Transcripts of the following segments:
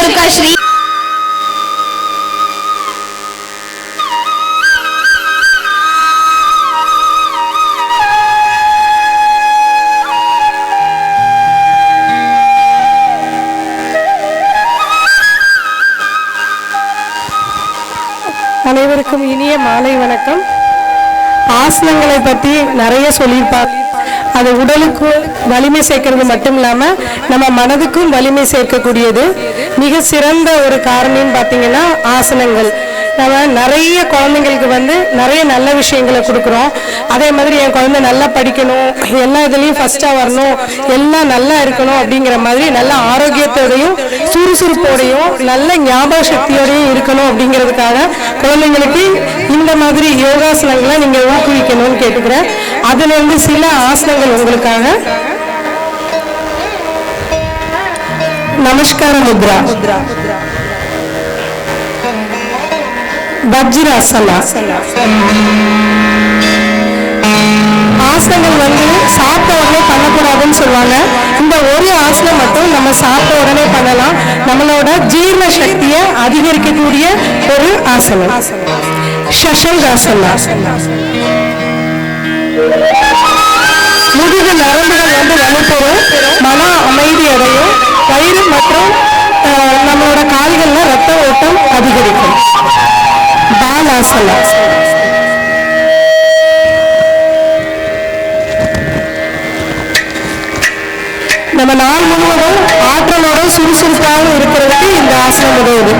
துர்கா ஸ்ரீ அனைவருக்கும் இனிய மாலை வணக்கம். ஆசனங்களை பற்றி நிறைய சொல்லியிருப்பார். அது உடலுக்கு வலிமை சேர்க்கறது மட்டும் இல்லாமல் நம்ம மனதுக்கும் வலிமை சேர்க்கக்கூடியது. மிக சிறந்த ஒரு காரணின்னு பார்த்தீங்கன்னா ஆசனங்கள். நம்ம நிறைய குழந்தைங்களுக்கு நிறைய நல்ல விஷயங்களை கொடுக்குறோம். அதே மாதிரி என் குழந்தை நல்லா படிக்கணும், எல்லா இதுலேயும் ஃபஸ்ட்டாக வரணும், எல்லாம் நல்லா இருக்கணும் அப்படிங்கிற மாதிரி நல்ல ஆரோக்கியத்தோடையும் சுறுசுறுப்போடையும் நல்ல ஞாபக சக்தியோடையும் இருக்கணும் அப்படிங்கிறதுக்காக குழந்தைங்களுக்கு இந்த மாதிரி யோகாசனங்களை நீங்கள் ஊக்குவிக்கணும்னு கேட்டுக்கிறேன். அதுலேருந்து சில ஆசனங்கள் உங்களுக்காக. நமஸ்கார முத்ரா, வஜ்ராசனா. ஆசனங்கள் சாப்பிட்ட உடனே பண்ணக்கூடாதுன்னு சொல்லுவாங்க. இந்த ஒரு ஆசனம் மட்டும் நம்ம சாப்பிட்ட உடனே பண்ணலாம். நம்மளோட ஜீரண சக்தியை அதிகரிக்கக்கூடிய ஒரு ஆசனம். சஷங்காசனா. முதுகு நரம்புகள் வலுப்பெறும், மன அமைதி அடையும், வயிறு மற்றும் நம்மளோட கால்கள்ல ரத்த ஓட்டம் அதிகரிக்கும். பாலாசனா. நம்ம நாள் முழுவதும் ஆற்றலோட சுறுசுறுப்பாக இருக்கிறதுக்கு இந்த ஆசனம் உதவுது.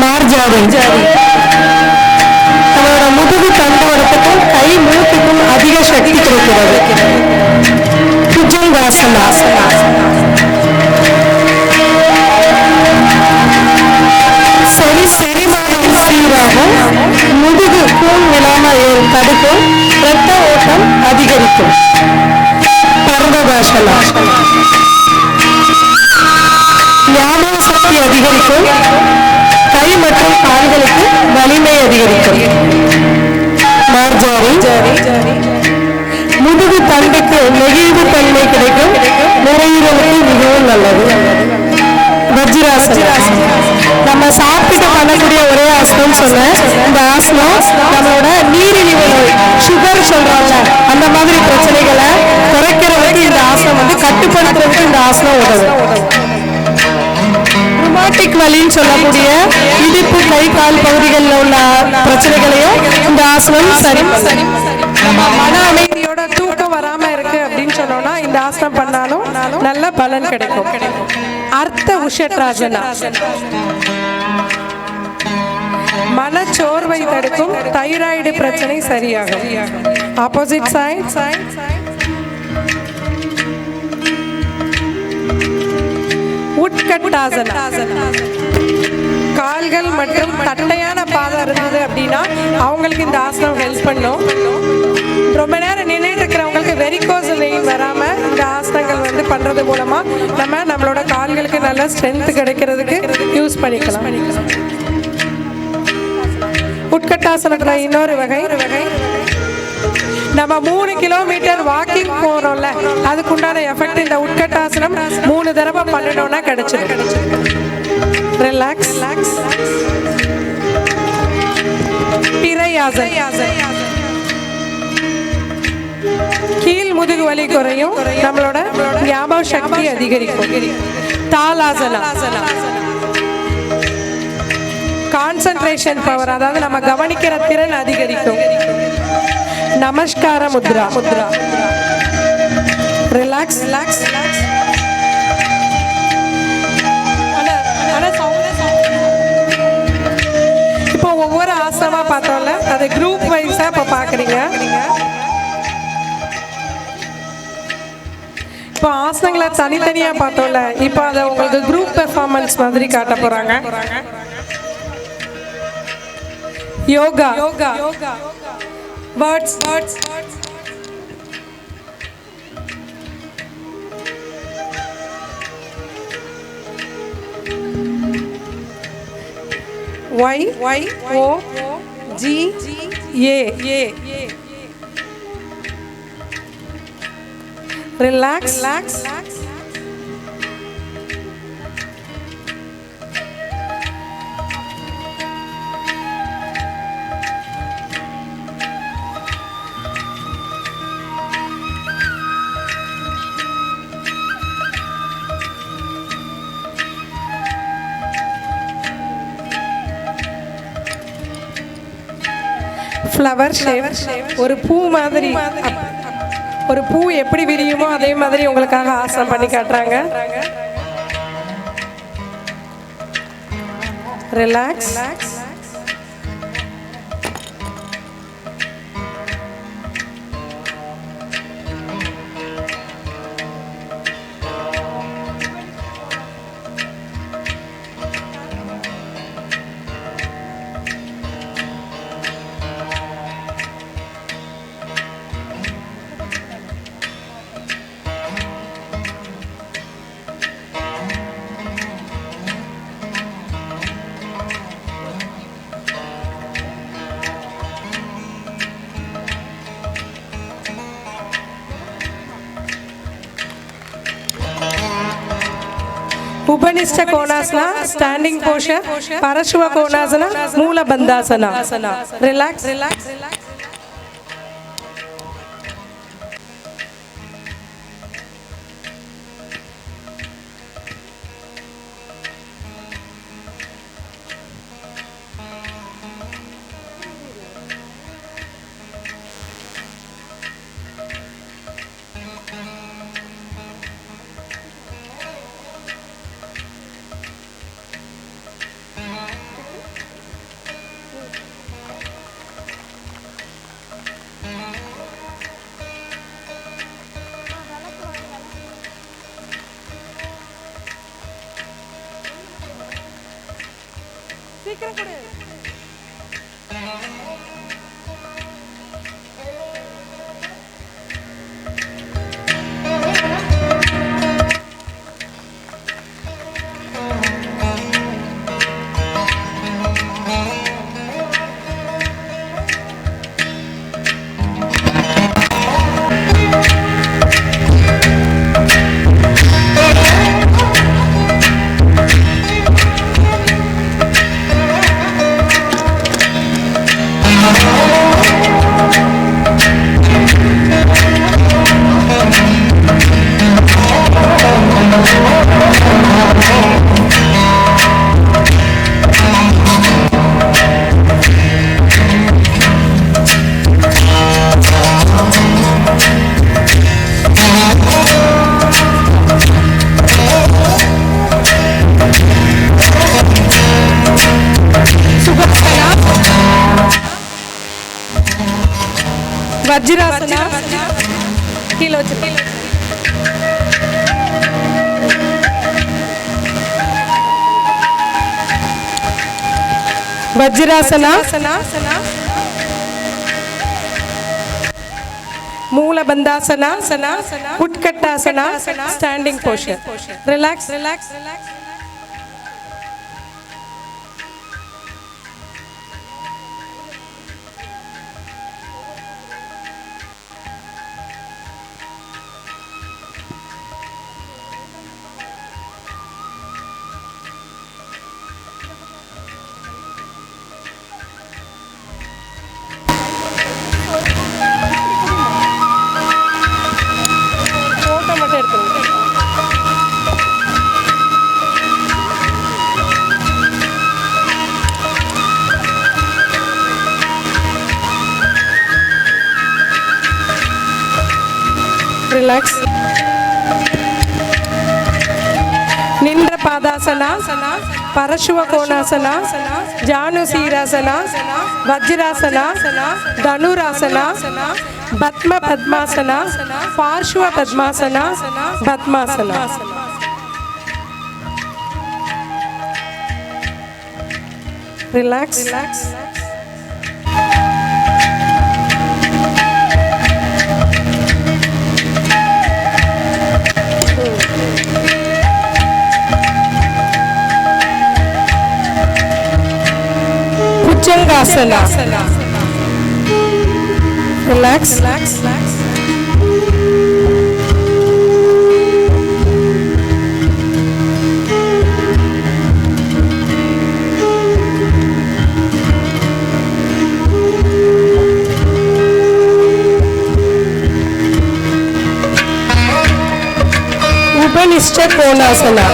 மார்ஜாரி. நம்மளோட முதுகு தண்டுவடத்துக்கும் கை மூட்டுக்கும் அதிக சக்தி கிடைக்கிறது. புஜங்காசனா. செரிமானம் சீராகும், முதுகு கூன் விழாமல் தடுக்கும், இரத்த ஓட்டம் அதிகரிக்கும். பர்வதாசனா. ஞாபக சக்தி அதிகரிக்கும், கை மற்றும் கால்களுக்கு வலிமை அதிகரிக்கும். மார்ஜாரி. முதுகு தண்டுக்கு நெகிழ்வு தன்மை கிடைக்கும், நுரையீரலுக்கு மிகவும் நல்லது. வஜ்ராசனா. நம்ம சாப்பிட்டு பண்ணக்கூடிய ஒரே ஆசனம் சொன்னேன். இந்த ஆசனம் நம்மளோட நீரிழிவு நோய், சுகர் சொல்றாங்க, அந்த மாதிரி பிரச்சனைகளை குறைக்கிறதுக்கு இந்த ஆசனம் கட்டுப்படுத்துறதுக்கு இந்த ஆசனம் உதவும். ருமாட்டிக் வலின்னு சொல்லக்கூடிய இடுப்பு கை கால் பகுதிகளில் உள்ள பிரச்சனைகளையும் இந்த ஆசனம் சரி. மன அமைதியோட தூக்கம் வராம இருக்கு அப்படின்னு சொன்னோம்னா இந்த ஆசனம் பண்ணாலும் நல்ல பலன் கிடைக்கும். அர்த்த உஷட்ராசனா. மனச்சோர்வை தடுக்கும், தைராய்டு பிரச்சனை சரியாகும். Opposite side. உட்கட்டாசனா. கால்கள் மற்றும் தட்டையான பாதம் இருந்தது அப்படின்னா அவங்களுக்கு இந்த ஆசனம் ஹெல்ப் பண்ணும். ரொம்ப நேரம் நின்றுட்டு இருக்கிறவங்களுக்கு வெரிகோஸ் வெயின் வராம இந்த ஆசனங்கள் பண்றது மூலமா நம்மளோட கால்களுக்கு நல்ல ஸ்ட்ரென்த் கிடைக்கிறதுக்கு யூஸ் பண்ணிக்கலாம். உட்கட்டாசனத்துல இன்னொரு வகை, நம்ம 3 கிலோமீட்டர் வாக்கிங் போறோம்ல, அதுக்குண்டான எஃபெக்ட் இந்த உட்கட்டாசனம் 3 தடவை பண்ணினோம்னா கிடைச்சிடும். ரிலாக்ஸ். பிரையாசனா. கீழ் முதுகு வலி குறையும், நம்மளோட ஞாபக சக்தி அதிகரிக்கும். தாலாசனா. கான்சென்ட்ரேஷன் பவர், அதாவது நம்ம கவனிக்கிற திறன் அதிகரிக்கும். நமஸ்கார முத்ரா. ரிலாக்ஸ். இப்போ ஒவ்வொரு ஆசனமா பார்த்தோம்ல, அது குரூப் வைஸா இப்போ பாக்குறீங்க. இப்போ ஆசனங்களை தனித்தனியா பார்த்தோம்ல, இப்போ அதை உங்களுக்கு குரூப் பெர்ஃபார்மன்ஸ் மாதிரி காட்ட போறாங்க. Yoga. Words. YYOGA. Relax. Flower shape, ஒரு பூ மாதிரி, ஒரு பூ எப்படி விரியுமோ அதே மாதிரி உங்களுக்காக ஆசனம் பண்ணி காட்டுறாங்க. Relax. Upanishta Konasana, standing posture, Parashva Konasana, Moola Bandhasana. Relax. Vajrasana, kilo Vajrasana, Moola Bandhasana, Utkattasana, standing posture. Relax. Relax. Nindra Padasana, Parashva Konasana, Janu Sirasana, Vajrasana, Dhanurasana, Batma Padmasana, Parshva Padmasana, Batmasana. Relax. Bhujangasana. Relax. Upanishta Konasana.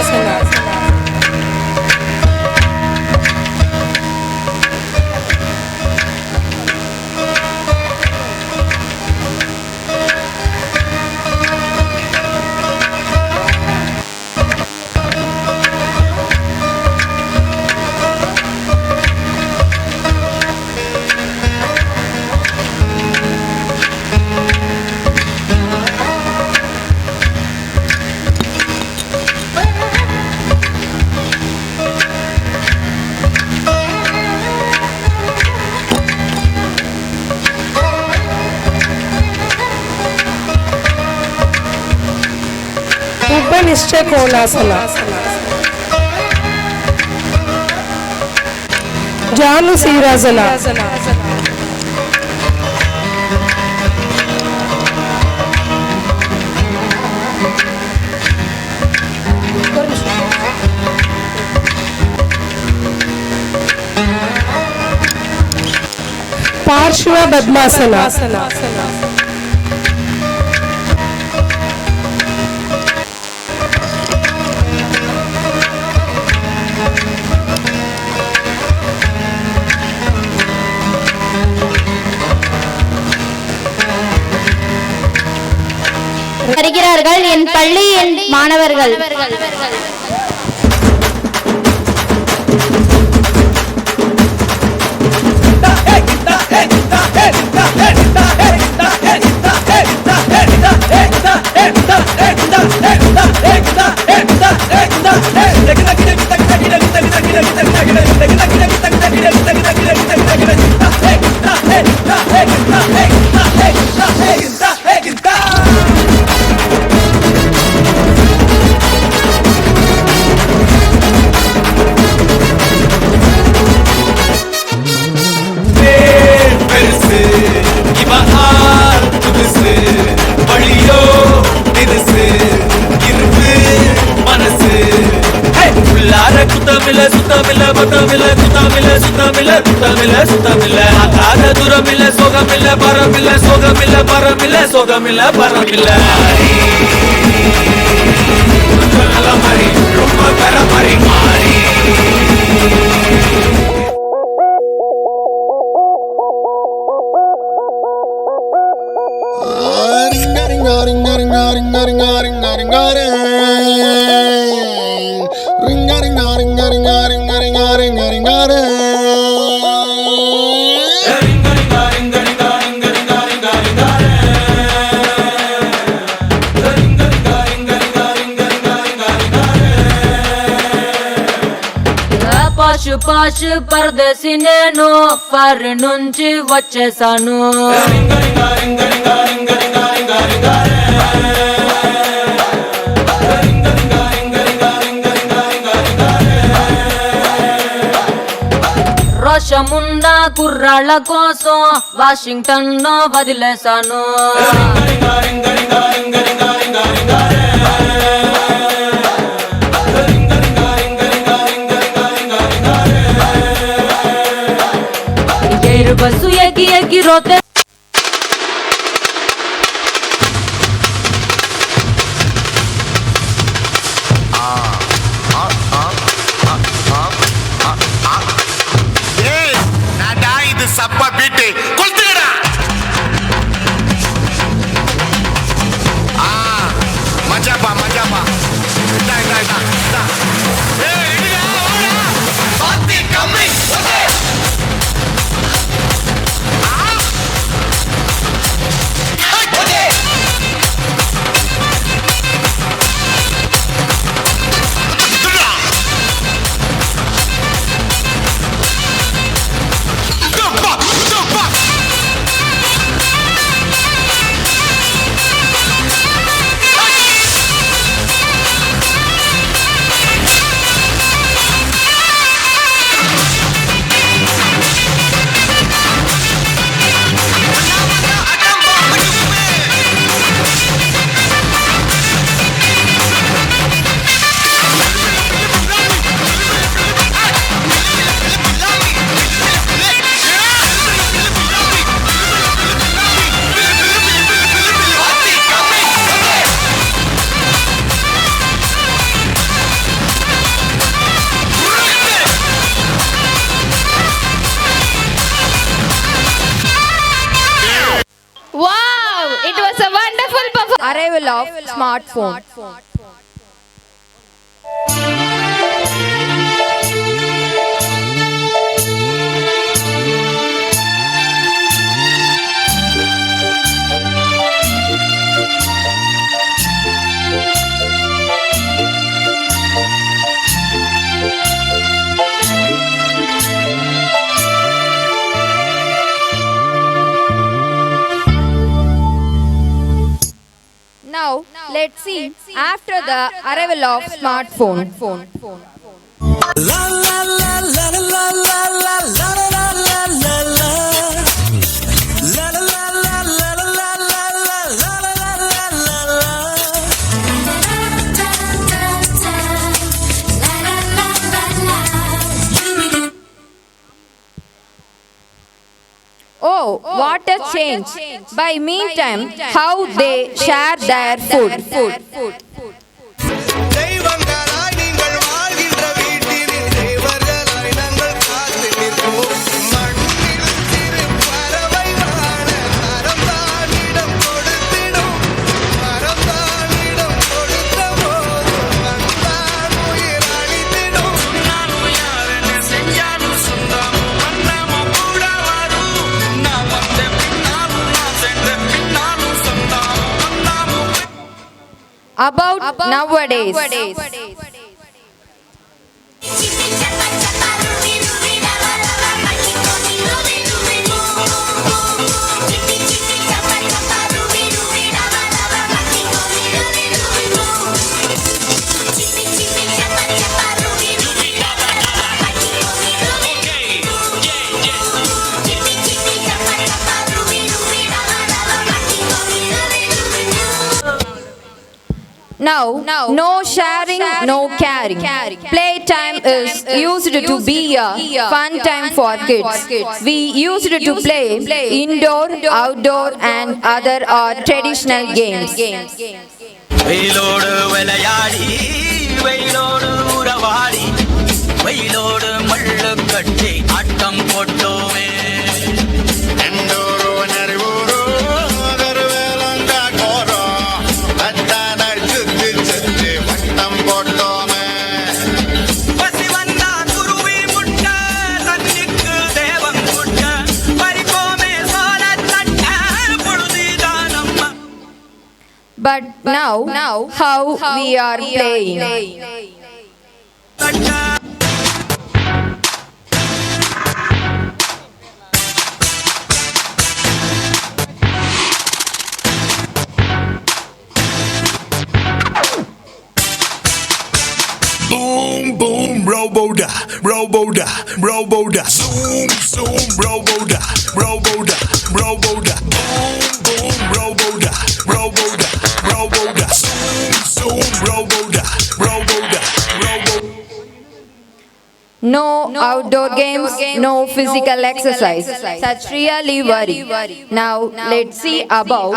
Ekaniष्ठ Konasana. Janu Sirasana. Parshva Padmasana. வருகிறார்கள் என் பள்ளியின் மாணவர்கள். சோகமில்ல பரமில்ல ரொம்ப பரமறி மாறி పాషు పరదేశి నేను for నుంచి వచ్చేసాను. రోషమున్న కుర్రాళ్ళ కోసం Washington లో వదిలేశాను. బస్సు ఎక్కి ఎక్కి రోతే இது சப்பா beat கொளுத்துக்கடா. மஜாப்பா மஜாப்பா Arrival of smartphone. Now, let Let's see after the arrival of smartphone. La la la la la la la la la la la la la. La la la la la la la la la la la la la. Oh, what a change! By meantime, how they share their food. தெய்வங்களாய் நீங்கள் வாழ்கின்ற வீட்டினில் தேவர்களாய் நாங்கள் காத்து நிற்போம். மண்ணில் சிறு பறவை வாழ மரம்தானிடம் கொடுத்திடும். மரம்தானிடம் கொடுத்த போது மண்தான் உயிர் அளித்திடும். நானும் யாருன்னு செஞ்சாலும் சொந்தமும் வண்ணமும் கூட வரும். நான் வந்த பின்னாலும் நான் சென்ற பின்னாலும் சொந்தமும் வண்ணமும். About nowadays. Now, no sharing, no caring. Playtime is used to be a fun time for kids. We used to play indoor, outdoor and other traditional games. வெயிலோடு விளையாடி வெயிலோடு உறவாடி வெயிலோடு மள்ளு கட்டி ஆட்டம் போட்டோமே. எண்டோரோ நரிவோரோ கருவேலங்க கோரோ அத்தானை சுத்தி சுத்தி வட்டம் போட்டோமே. பசி வந்தா குருவி முட்ட தண்ணிக்கு தேவம் முட்ட பறிப்போமே சோழ தட்ட பொழுதுதான் நம்ம. But now, how we are playing. Boom boom roboda roboda roboda zoom zoom roboda roboda roboda boom boom roboda roboda roboda zoom zoom roboda roboda roboda. No outdoor games, no physical exercise. Such really worry. Now let's see about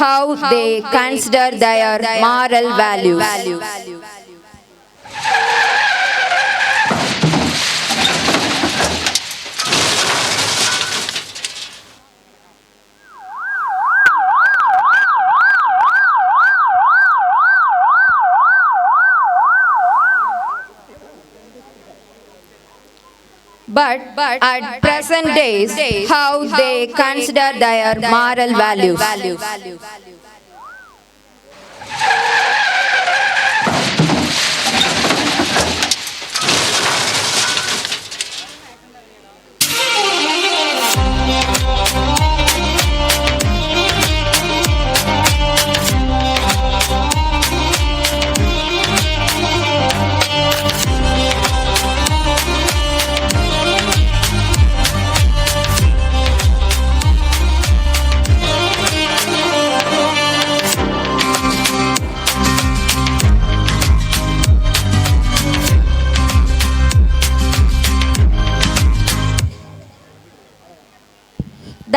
how they consider their moral values. But at present days, how they consider their moral values.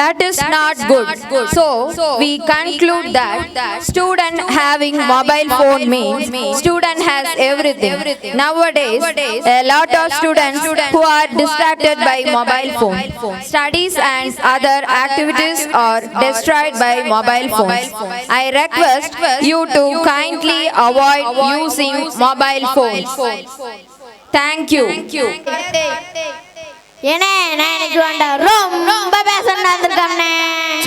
That is not good. So we conclude that student having mobile phone means student has everything. Nowadays, a lot of students who are distracted by mobile phone. Studies and other activities are destroyed by mobile phones. I request you to kindly avoid using mobile phones. Thank you. ஏனே நான் இன்னைக்கு வேண்டா ரொம்ப பேசணும் வந்திருக்கேன்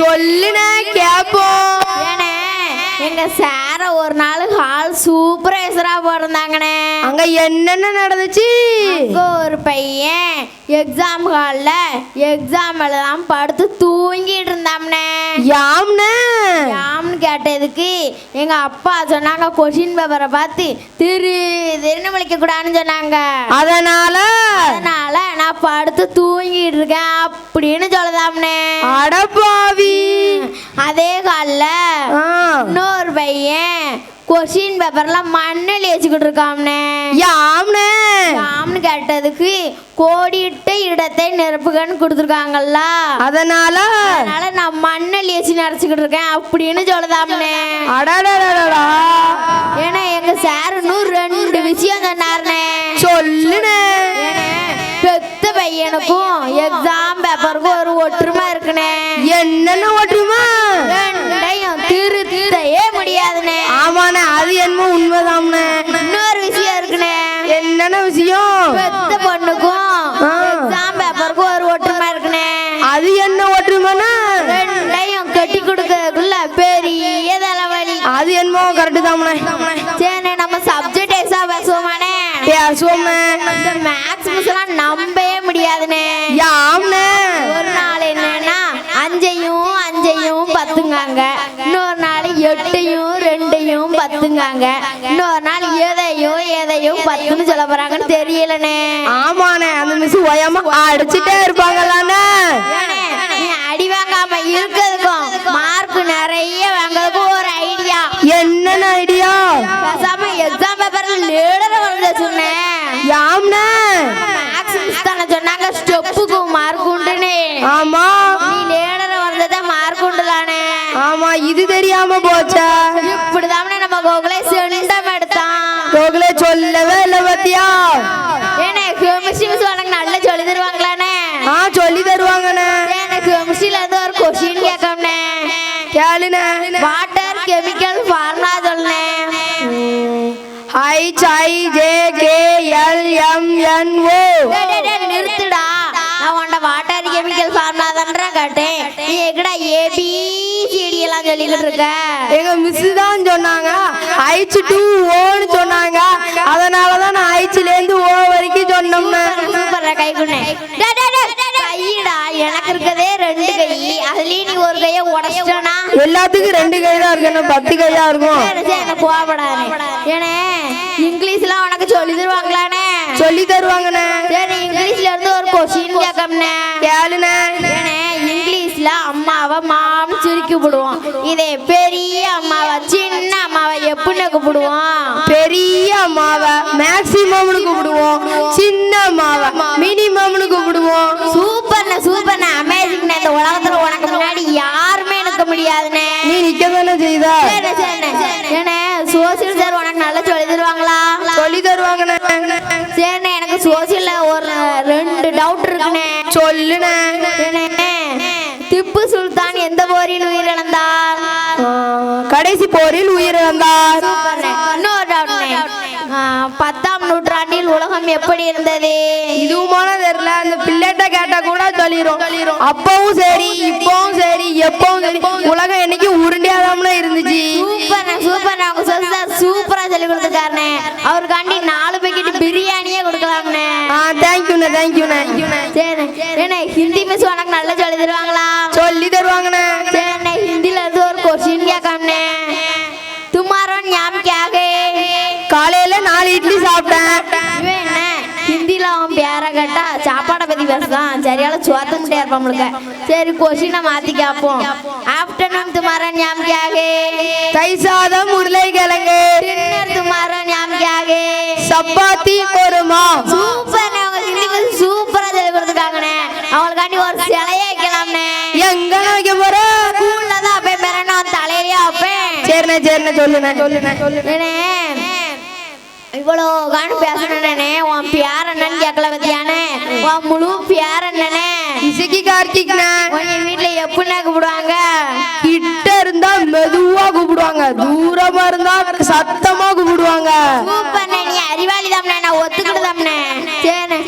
சொல்லுனா கேப்போம். ஏனே எங்க சார ஒரு நாள் ஹால் சூப்பர்வைசரா போயிருந்தாங்கண்ணே. அங்க என்னென்ன நடந்துச்சு? அங்க ஒரு பையன் எக்ஸாம் ஹால்ல எக்ஸாம் எழுதாம படுத்து தூங்கிட்டு இருந்தாம்னே. யாம்னே யாம்னு கேட்டதுக்கு எங்க அப்பா சொன்னாங்க கொஷின் பேப்பரை பார்த்து திருன்னு விழிக்க கூடாதுன்னு சொன்னாங்க. அதனால நான் படுத்து தூங்கிட்டு இருக்கேன் அப்படின்னு சொல்லுதாம்னே. அடப்பாவி. அதே காலில் இன்னொரு பையன் கொஷின் பேப்பர்ல மண்ணில் வச்சுக்கிட்டு இருக்காம்னே. யாம்னே யாம்னு கேட்டதுக்கு கோடிட்ட இடத்தை நிரப்புகன்னு கொடுத்துருக்காங்கல்ல, அதனால நான் மண்ணில் வச்சு நிறச்சிக்கிட்டு இருக்கேன் அப்படின்னு சொல்லுதாம்னே. அடடடடா. ஏன்னா எங்க சார் இன்னும் 2 விஷயம் சொன்னார்னே. சொல்லுனே. பெத்த பையனுக்கும் எக்ஸாம் பேப்பருக்கும் ஒரு ஒற்றுமை இருக்குனே. என்னென்ன ஒற்றுமை? ரெண்டையும் திருத்தையே முடியாதுனே. ஆமாண்ணே, அது என்னமோ உண்மைதாம்னே. இன்னொரு விஷயம் இருக்குனே. என்னென்ன விஷயம்? பெத்த பொண்ணுக்கும் எக்ஸாம் பேப்பருக்கும் ஒரு ஒற்றுமை இருக்குனே. அது என்ன ஒற்றுமைன்னா? ரெண்டையும் கட்டி கொடுக்கறதுக்குள்ள பெரிய தலைவலி. அது என்னமோ கரெக்டு தாம்ண்ணே. சரி, நம்ம சப்ஜெக்ட் எக்ஸாம் பேசுவோமானே. பேசுவோம்ண்ணே. இந்த மேக்ஸ் மிஸ் எல்லாம் நம்பவே முடியாதுனே. யாம்ண்ணே. ஒரு நாள் என்னன்னா 5ஐயும் 10ங்காங்க, இன்னொரு நாள் 8ஐயும் 2ஐயும் 10ங்காங்க, இன்னொரு நாள் எதையும் 10ன்னு சொல்ல போறாங்கன்னு தெரியலனே. ஆமாண்ணே, அந்த மிஸ் ஓயாம அடிச்சுட்டே இருப்பாங்களாண்ணே. நீ அடி வாங்காம இருக்கிறதுக்கும் மார்க் நிறைய வாங்குறதுக்கும் ஒரு ஐடியா. என்னென்ன ஐடியா? பேசாம எக்ஸாம் பேப்பர்ல லீடர் வந்து சொன்னேன். யாம்ண்ணே. மேக்ஸ் மிஸ் தானே சொன்னாங்க ஸ்டெப்புக்கு மார்க் உண்டுன்னு. ஆமா, நீ லீடர் வந்ததே மார்க் உண்டுதானே. ஆமா, இது தெரியாம போச்சா? இப்படிதான் நம்ம கோகுலே செண்டம் எடுத்தான். கோகுலே சொல்லவே இல்லை பத்தியா? ஏன்னா கெமிஸ்ட்ரி மிஸ் உனக்கு நல்லா சொல்லி தருவாங்களானே. சொல்லி தருவாங்கண்ணே. எனக்கு கெமிஸ்ட்ரியில இருந்து ஒரு கொஸ்டின் கேட்கணும்னே. கேளுண்ணே. வாட்டர் கெமிக்கல் ஃபார்முலா சொல்லுனே. HIJKLMNO. நிறுத்துடா, நான் உன்ட வாட்டர் கெமிக்கல் ஃபார்முலா தான்டா கேட்டேன். நீ எங்கடா ABCD எல்லாம் சொல்லிக்கிட்டு இருக்க? எங்க மிஸ் தான் சொன்னாங்க H2Oன்னு சொன்னாங்க. அதனாலதான் நான் Hல இருந்து O வரைக்கும் சொன்னோம்னே. சூப்பர்டா, கை குண்ணே. கைடா, எனக்கு இருக்கதே 2 கை, அதுலயும் நீ ஒரு கையை உடச்சிட்டனா. எல்லாத்துக்கும் 2 கை தான் இருக்கு, 10 கையா இருக்கும். எனக்கு கோவப்படாதே. ஏனே இங்கிலீஷ்லாம் உனக்கு சொல்லி தருவாங்களானே? சொல்லி தருவாங்கண்ணே. சரி, இங்கிலீஷ்ல இருந்து ஒரு கொஸ்டின் கேட்கணும்னே. கேளுண்ணே. ஏனே இங்கிலீஷ்ல அம்மாவை மாம் சுருக்கி விடுவோம். இதே பெரிய அம்மாவை சின்ன அம்மாவை எப்படின்னு கூப்பிடுவோம்? பெரிய அம்மாவை மேக்சிமம்னு கூப்பிடுவோம், சின்ன அம்மாவை மினிமம்னு கூப்பிடுவோம். சூப்பர்ண்ணே, அமேசிங்ண்ணே. இந்த உலகத்துல உனக்கு முன்னாடி யாருமே நிற்க முடியாதுண்ணே. நீ நிக்க தானே செய்த. ஏனே சோசியல் சார் உனக்கு நல்லா சொல்லி தருவாங்களா? சொல்லி தருவாங்கண்ணே. சரிண்ணே, எனக்கு சோசியல்ல ஒரு 2 டவுட் இருக்குண்ணே. சொல்லுண்ணே. திப்பு சுல்தான் எந்த போரில் உயிரிழந்தார்? கடைசி போரில் உயிரிழந்தார். இன்னொரு டவுட்ண்ணே. 10ஆம் நூற்றாண்டில் உலகம் எப்படி இருந்தது? இதுவுமான தெரியல, அந்த பிள்ளைகிட்ட கேட்டா கூட சொல்லிரும். அப்பவும் சரி, இப்பவும் சரி, எப்பவும் சரி, உலகம் என்னைக்கு உருண்டியாதாம்ல இருந்துச்சு. சூப்பர்ண்ணே, அவங்க சார் சூப்பரா சொல்லி கொடுத்துருக்காருண்ணே. அவருக்காண்டி 4 பேக்கெட் பிரியாணியே கொடுக்கலாம்ண்ணே. தேங்க்யூண்ணே. சரி, ஏண்ணே ஹிந்தி மிஸ் உனக்கு நல்லா சொல்லி தருவாங்களா? சொல்லி தருவாங்கண்ணே. சரிண்ணே, ஹிந்தில இருந்து ஒரு கொஸ்டின் கேட்காமண்ணே. துமாரோ ஞாம் கே ஆகே? காலையில 4 இட்லி சாப்பிட்டேன். என்ன ஹிந்தில அவன் பேர கேட்டா சாப்பாடை பத்தி பேசுதான், சரியால சோத்த முட்டையா இருப்பாங்களுக்கு. சரி, கொஸ்டினை மாத்தி கேட்போம். ஆஃப்டர்நூன் துமாரோ ஞாம் கே ஆகே? தயிர் சாதம், உருளைக்கிழங்கு. டின்னர் துமாரோ ஞாம் கே ஆகே? சப்பாத்தி குருமா. சூப்பர்ண்ணே, அவங்க ஹிந்தி மிஸ் சூப்பரா சொல்லி கொடுத்துருக்காங்கண்ணே. அவங்களுக்காண்டி ஒரு சிலையே வைக்கலாம்ண்ணே. எங்க வைக்க போற? ஸ்கூல்ல தான் அப்பே பெறணும், தலையிலேயே வைப்பேன். சரிண்ணே, சொல்லுண்ணே. இவ்வளோ காணு பேசணுண்ணே. உன் பேர் என்னன்னு கேட்கல பத்தியானே? உன் முழு பேர் என்னண்ணே? இசைக்கு கார்த்திக்ண்ணே. உன் வீட்டுல எப்படின்னா கூப்பிடுவாங்க? கிட்ட இருந்தா மெதுவா கூப்பிடுவாங்க, தூரமா இருந்தா சத்தமா கூப்பிடுவாங்க. சூப்பர்ண்ணே, நீ அறிவாளி தாம்ண்ணே, நான் ஒத்துக்கிட்டுதாம்ண்ணே. சரி,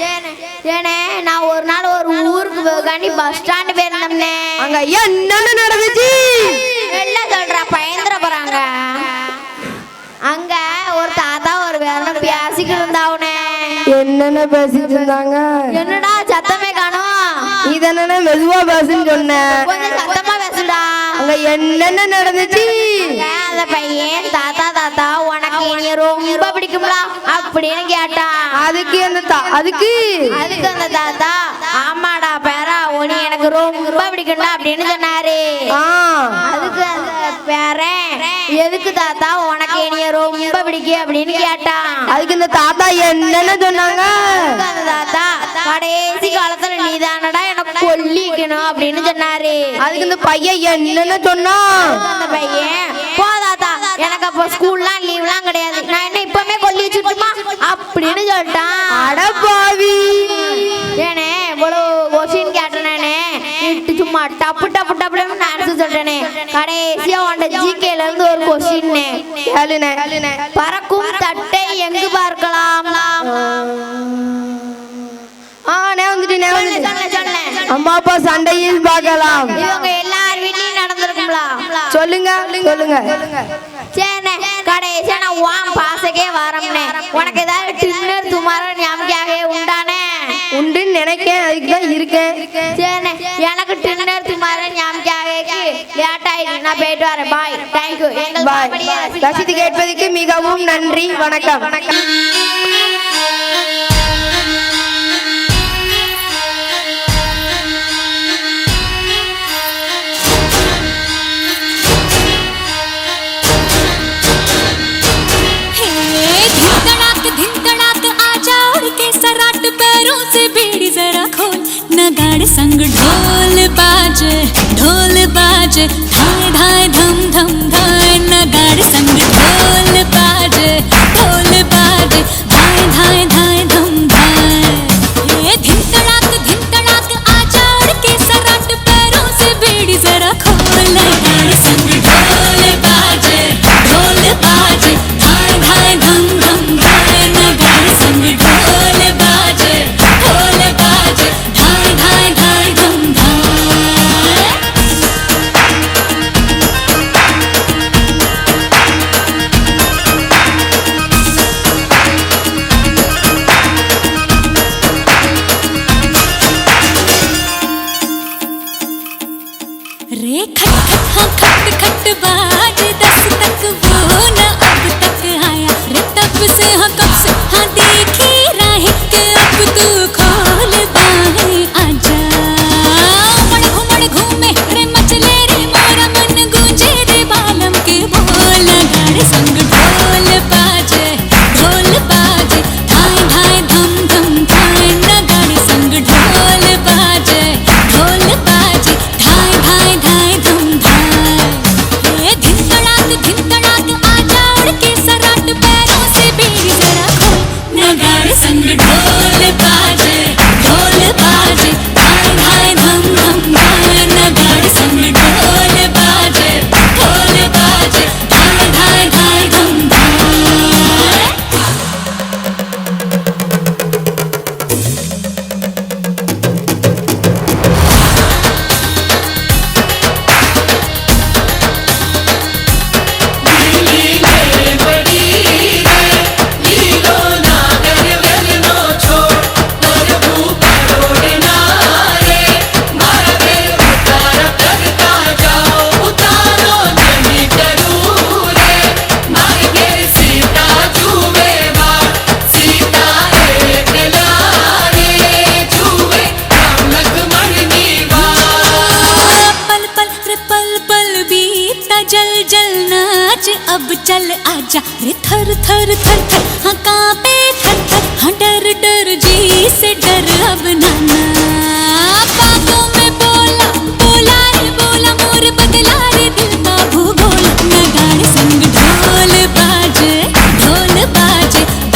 ஏனே நான் ஒரு நாள் ஒரு ஊருக்கு காண்டி பஸ் ஸ்டாண்டு போயிருந்தோம்ண்ணே. அங்க என்னென்ன நடந்துச்சு எல்லாம் சொல்றா, பயந்துட போறாங்க. என்னென்ன பேசிட்டு இருந்தாங்க? என்னடா சத்தமே காணோம்? இதென்ன மெதுவா பேசுன்னு சொன்னேன். கொஞ்சம் சத்தமா பேசுடா. அங்க என்னென்ன நடந்துச்சு? அந்த பையன் தாத்தா தாத்தா உனக்கு என்னைய ரொம்ப பிடிக்கும்ல அப்படின்னு கேட்டான். அதுக்கு அதுக்கு அந்த தாத்தா ஆமாடா பேரா உன்னை எனக்கு ரொம்ப பிடிக்கும்டா அப்படின்னு சொன்னாரு. அதுக்கு அந்த பேரன் எதுக்கு தாத்தா உனக்கு என்னைய ரொம்ப பிடிக்கும் அப்படின்னு கேட்டான். அதுக்கு இந்த தாத்தா என்னென்ன சொன்னாங்க? அந்த தாத்தா கடைசி காலத்துல நீதானடா எனக்கு கொல்லிக்கணும் அப்படின்னு சொன்னாரு. அதுக்கு இந்த பையன் என்னென்ன சொன்னா? அந்த பையன் போ தாத்தா எனக்கு அப்ப ஸ்கூல்லாம் லீவ்லாம் கிடையாது, நான் என்ன இப்பவுமே கொல்லி வச்சுட்டுமா அப்படின்னு சொல்லிட்டான். அடப்பாவி, ஏனே இவ்வளவு கொஸ்டின் கேட்டனே சும்மா டப்பு டப்பு டப்பு ஆன்சர் சொல்றேனே. கடைசியா உண்ட ஜிகேல இருந்து ஒரு கொஸ்டின் கேளுனே. பறக்கும் தட்டை எங்கு பார்க்கலாம்? அம்மா அப்பா சண்டையில் பார்க்கலாம். இவங்க எல்லார் வீட்லயும் நடந்திருக்கும்ல. சொல்லுங்க. சரி கடைசியா நான் உன் பாசக்கே வரம்னே. உனக்கு ஏதாவது டின்னர் துமாரோ ஞாபகாவே உண்டானே? உண்டுன்னு நினைக்கேன், அதுக்கு தான் இருக்கேன். சரி எனக்கு டின்னர் துமாரோ ஞாபகாவே லேட் ஆயிடுச்சு, நான் போயிட்டு வரேன். பாய், தேங்க்யூ. பாய். ரசித்து கேட்பதற்கு மிகவும் நன்றி. வணக்கம். संग ढोल बाजे धाय धाय धम धम धाय नगाड़ संग ढोल बाजे धाय धाय धाय धम धाय। ये धिन तड़ाक आजा उड़ के सराट पैरों से बीड़ी जरा खोल। नगाड़ संग ढोल बाजे धाय धाय धम धम धाय नगाड़ संग ढोल बाजे धाय धाय धाय धम धाय। रे खट खट हाँ खट खट बाज 10 तक वो न अब तक आया रे तब से हाँ कब से हाँ देखी राहें कि अब तू खोल बाहें आजा। उमड़ घूमे रे मचले रे मोरा मन गूंजे रे बालम के बोल। गाड़े संग ढोल बाजे धाय धाय धम धम धाय। नगाड़े संग ढोल बाजे धाय धाय धाय धम धाय। ये धिन तड़ाक आजा उड़ के सराट पैरों से बीड़ी जरा खोल। नगाड़े संग ढोल बाजे धाय धाय धम धम धाय। नगाड़े संग ढोल बाजे धाय धाय धाय धम धाय। पल बीता जल जल नाच अब चल आजा रे थर थर थर थर हाँ कांपे थर थर हाँ डर डर जी से डर अब नाना। बातों में बोला रे बोला मोर बदला रे दिल का भूगोल। नगाड़े संग ढोल बाजे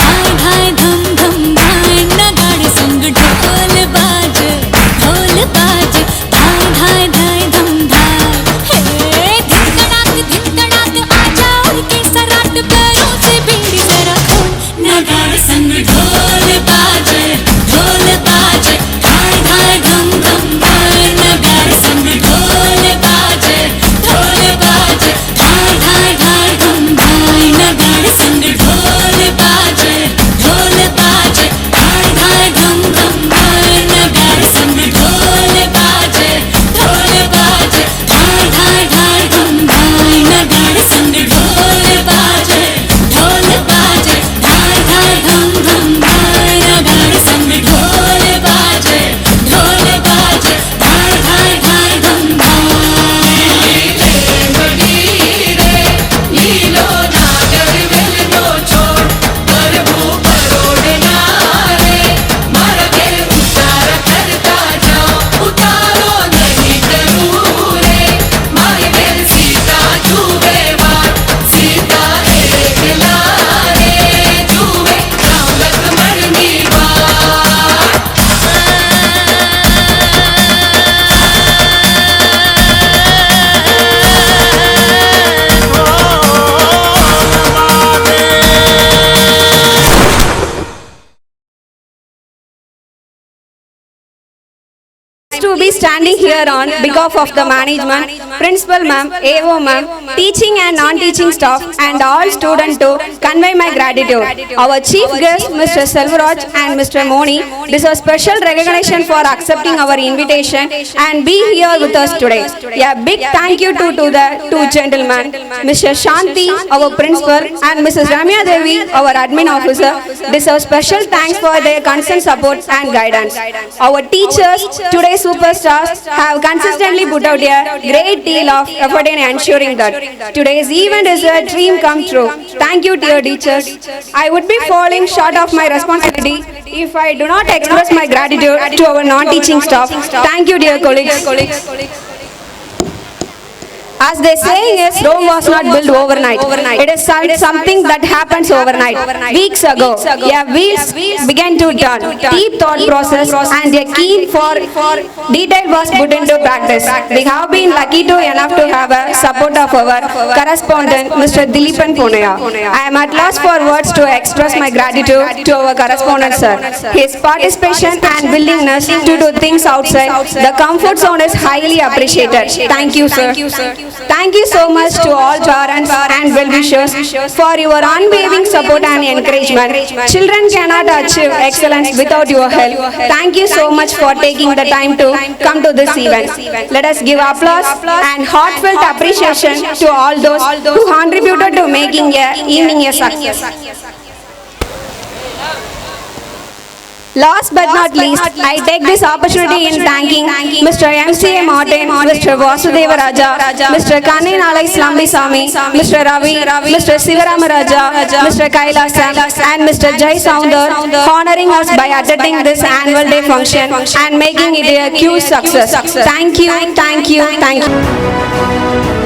धाय धाय धम धम धाय। नगाड़े संग ढोल बाजे धाय धाय धाय धम धाय। धिन तड़ाक आजा उड़ के सराट पैरों से बीड़ी जरा खोल। pleased to be standing here on behalf of the management, principal ma'am, AO ma'am, teaching and non-teaching staff and all students to convey my gratitude. Our chief guest Mr. Selvaraj and Mr. Moni deserve special recognition for accepting our invitation and be here with us today. A big thank you to the two gentlemen, Mr. Shanti, our principal, and Mrs. Ramya Devi, our admin officer, deserve special thanks for their constant support and guidance. Our teachers, today's superstars, have consistently put out a great deal of effort in ensuring that today's event is a dream come true. Thank you, dear teachers. I would be falling short of my responsibility if I do not express my gratitude to our non-teaching staff. Thank you, dear colleagues. As they saying is, Rome was not built overnight. It is something that happens overnight. Weeks ago, wheels began to turn. Deep thought process and a keen for detail was put into practice. We have been lucky enough to have a support of our correspondent, Mr. Dileepan Ponaya. I am at loss for words to express my gratitude to our correspondent, sir. His participation and willingness to do things outside the comfort zone is highly appreciated. Thank you, sir. Thank you so much to all parents and well-wishers for your unwavering support and encouragement. Children cannot achieve excellence without your help. Thank you so much for taking the time to come to this event. Let us give applause and heartfelt appreciation to all those who contributed to making the evening a success. Last but not least, I take this opportunity in thanking Mr. M.C.A. Martin, Mr. Vasudeva Raja, Mr. Kanninalai Slambisami, Mr. Ravi, Mr. Sivarama Raja, Mr. Kailasa, and Mr. Jai Soundar, honoring us by attending this annual day function and making it a huge success. Thank you, thank you, thank you.